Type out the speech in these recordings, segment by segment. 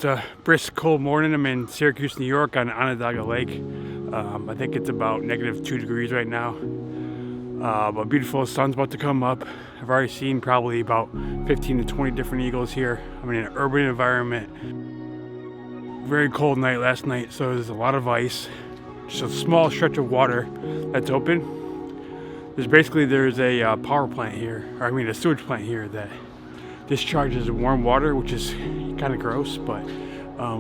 It's a brisk, cold morning. I'm in Syracuse, New York on Onondaga Lake. I think it's about -2 degrees right now. A beautiful sun's about to come up. I've already seen probably about 15 to 20 different eagles here. I'm in an urban environment. Very cold night last night, so there's a lot of ice. Just a small stretch of water that's open. There's a power plant here, a sewage plant here that discharges warm water, which is kind of gross, but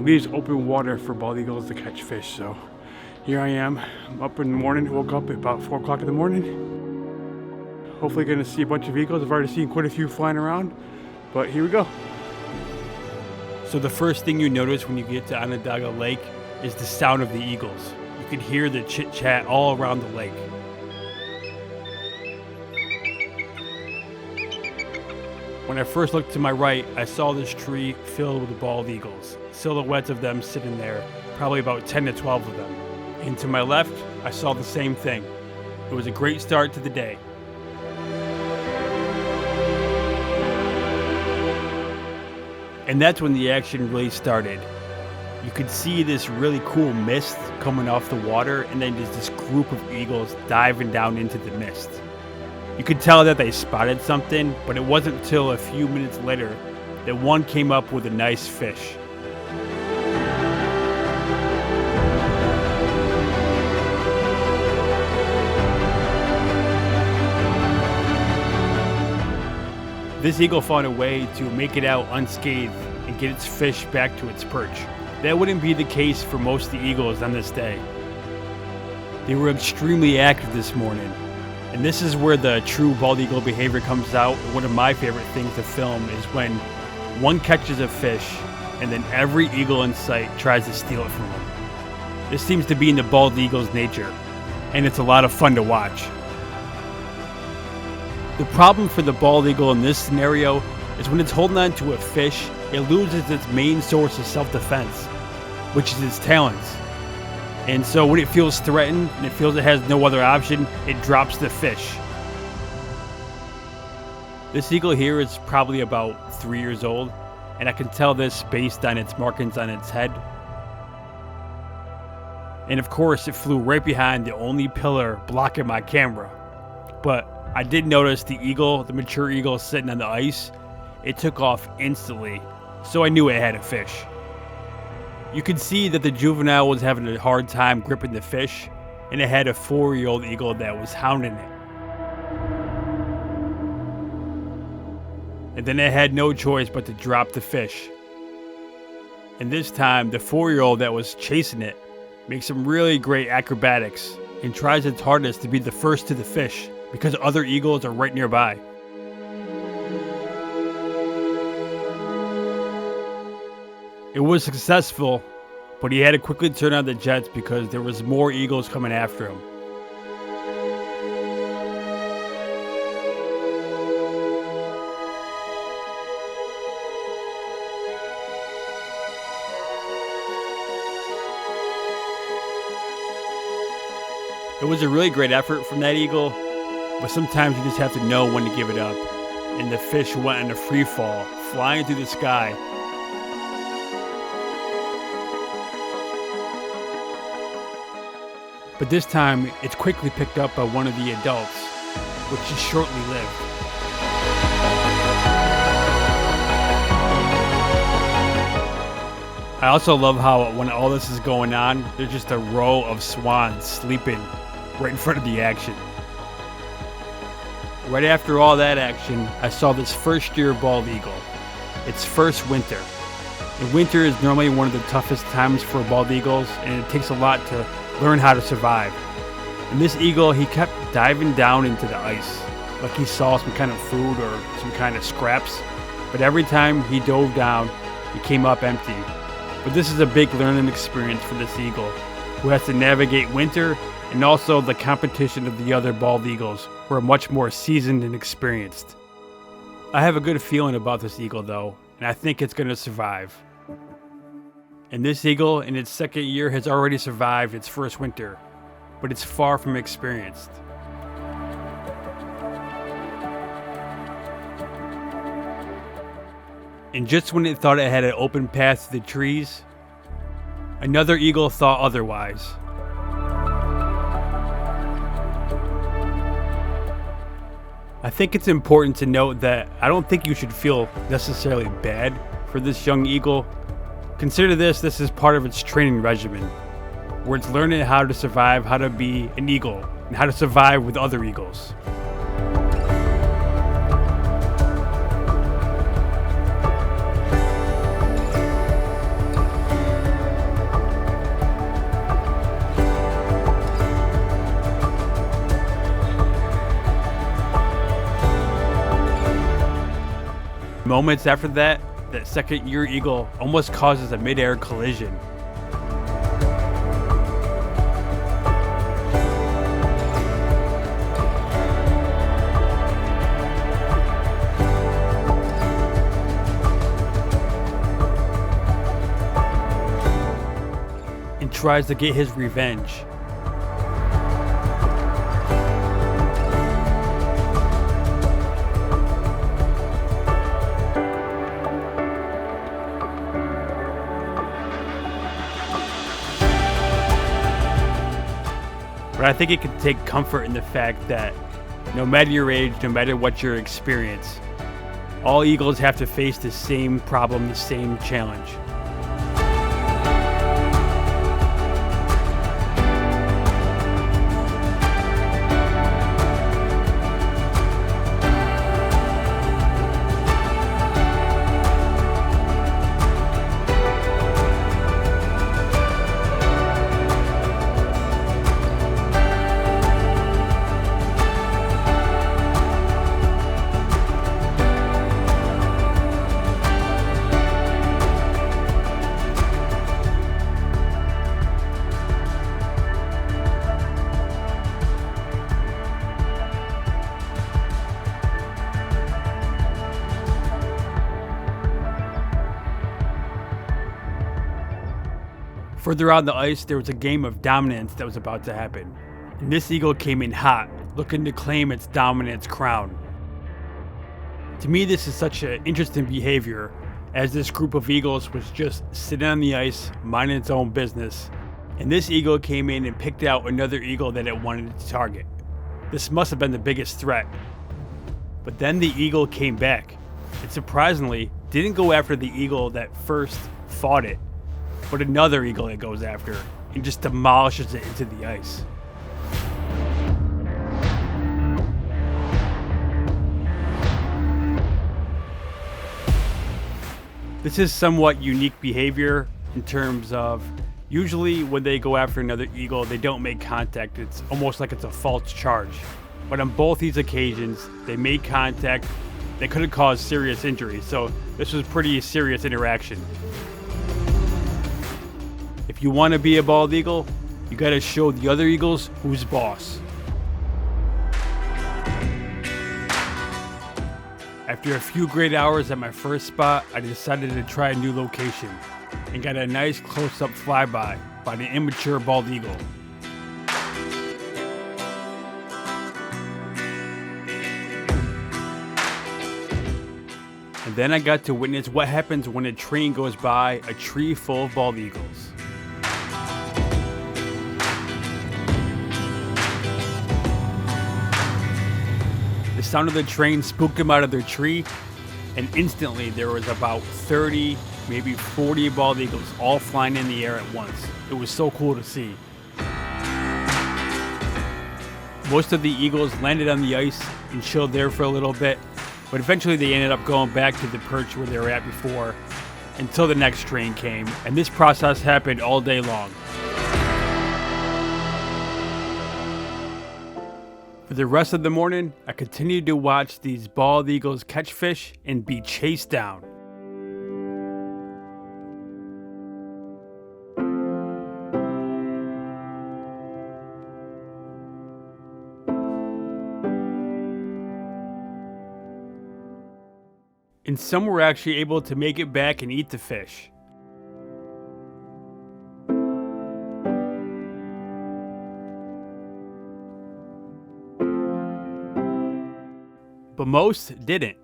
leaves open water for bald eagles to catch fish. So here I am. I'm up in the morning. Woke up at about 4 o'clock in the morning. Hopefully going to see a bunch of eagles. I've already seen quite a few flying around, but here we go. So the first thing you notice when you get to Onondaga Lake is the sound of the eagles. You can hear the chit chat all around the lake. When I first looked to my right, I saw this tree filled with bald eagles, silhouettes of them sitting there, probably about 10 to 12 of them. And to my left, I saw the same thing. It was a great start to the day. And that's when the action really started. You could see this really cool mist coming off the water, and then there's this group of eagles diving down into the mist. You could tell that they spotted something, but it wasn't until a few minutes later that one came up with a nice fish. This eagle found a way to make it out unscathed and get its fish back to its perch. That wouldn't be the case for most of the eagles on this day. They were extremely active this morning. And this is where the true bald eagle behavior comes out. One of my favorite things to film is when one catches a fish and then every eagle in sight tries to steal it from him. This seems to be in the bald eagle's nature, and it's a lot of fun to watch. The problem for the bald eagle in this scenario is when it's holding on to a fish, it loses its main source of self-defense, which is its talons. And so when it feels threatened and it feels it has no other option, it drops the fish. This eagle here is probably about 3 years old, and I can tell this based on its markings on its head. And of course, it flew right behind the only pillar blocking my camera. But I did notice the mature eagle sitting on the ice. It took off instantly, so I knew it had a fish. You could see that the juvenile was having a hard time gripping the fish, and it had a 4-year-old eagle that was hounding it. And then it had no choice but to drop the fish. And this time, the 4-year-old that was chasing it makes some really great acrobatics and tries its hardest to be the first to the fish because other eagles are right nearby. It was successful, but he had to quickly turn on the jets because there was more eagles coming after him. It was a really great effort from that eagle, but sometimes you just have to know when to give it up. And the fish went in a free fall, flying through the sky. But this time, it's quickly picked up by one of the adults, which is shortly lived. I also love how when all this is going on, there's just a row of swans sleeping right in front of the action. Right after all that action, I saw this first-year bald eagle. Its first winter. And winter is normally one of the toughest times for bald eagles, and it takes a lot to learn how to survive. And this eagle, he kept diving down into the ice, like he saw some kind of food or some kind of scraps. But every time he dove down, he came up empty. But this is a big learning experience for this eagle, who has to navigate winter and also the competition of the other bald eagles, who are much more seasoned and experienced. I have a good feeling about this eagle though, and I think it's going to survive. And this eagle, in its second year, has already survived its first winter, but it's far from experienced. And just when it thought it had an open path to the trees, another eagle thought otherwise. I think it's important to note that I don't think you should feel necessarily bad for this young eagle. Consider this is part of its training regimen, where it's learning how to survive, how to be an eagle, and how to survive with other eagles. Moments after that second-year eagle almost causes a mid-air collision. And tries to get his revenge. But I think it can take comfort in the fact that no matter your age, no matter what your experience, all eagles have to face the same problem, the same challenge. Further on the ice, there was a game of dominance that was about to happen. And this eagle came in hot, looking to claim its dominance crown. To me, this is such an interesting behavior, as this group of eagles was just sitting on the ice, minding its own business, and this eagle came in and picked out another eagle that it wanted to target. This must have been the biggest threat. But then the eagle came back, and surprisingly, didn't go after the eagle that first fought it, but another eagle it goes after and just demolishes it into the ice. This is somewhat unique behavior in terms of usually when they go after another eagle, they don't make contact. It's almost like it's a false charge. But on both these occasions, they made contact. They could have caused serious injury, so this was pretty serious interaction. If you want to be a bald eagle, you got to show the other eagles who's boss. After a few great hours at my first spot, I decided to try a new location and got a nice close-up flyby by the immature bald eagle. And then I got to witness what happens when a train goes by a tree full of bald eagles. The sound of the train spooked them out of their tree, and instantly there was about 30, maybe 40 bald eagles all flying in the air at once. It was so cool to see. Most of the eagles landed on the ice and chilled there for a little bit, but eventually they ended up going back to the perch where they were at before until the next train came, and this process happened all day long. For the rest of the morning, I continued to watch these bald eagles catch fish and be chased down. And some were actually able to make it back and eat the fish. But most didn't.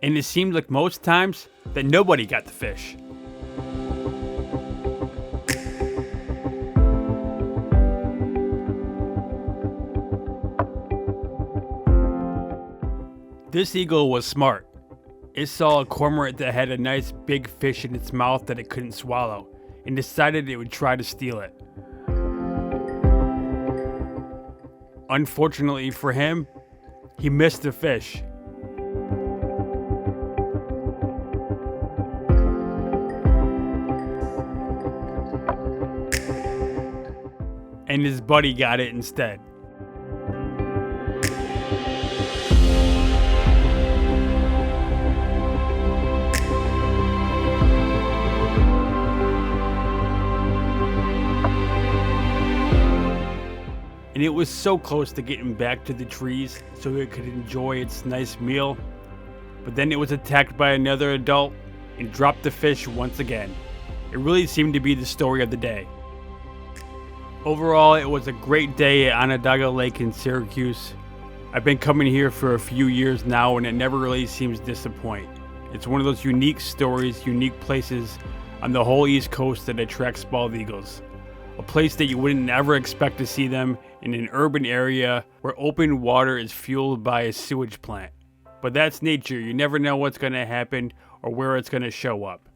And it seemed like most times that nobody got the fish. This eagle was smart. It saw a cormorant that had a nice big fish in its mouth that it couldn't swallow, and decided it would try to steal it. Unfortunately for him, he missed the fish. And his buddy got it instead. And it was so close to getting back to the trees so it could enjoy its nice meal. But then it was attacked by another adult and dropped the fish once again. It really seemed to be the story of the day. Overall, it was a great day at Onondaga Lake in Syracuse. I've been coming here for a few years now and it never really seems to disappoint. It's one of those unique stories, unique places on the whole East Coast that attracts bald eagles. A place that you wouldn't ever expect to see them in an urban area where open water is fueled by a sewage plant. But that's nature. You never know what's going to happen or where it's going to show up.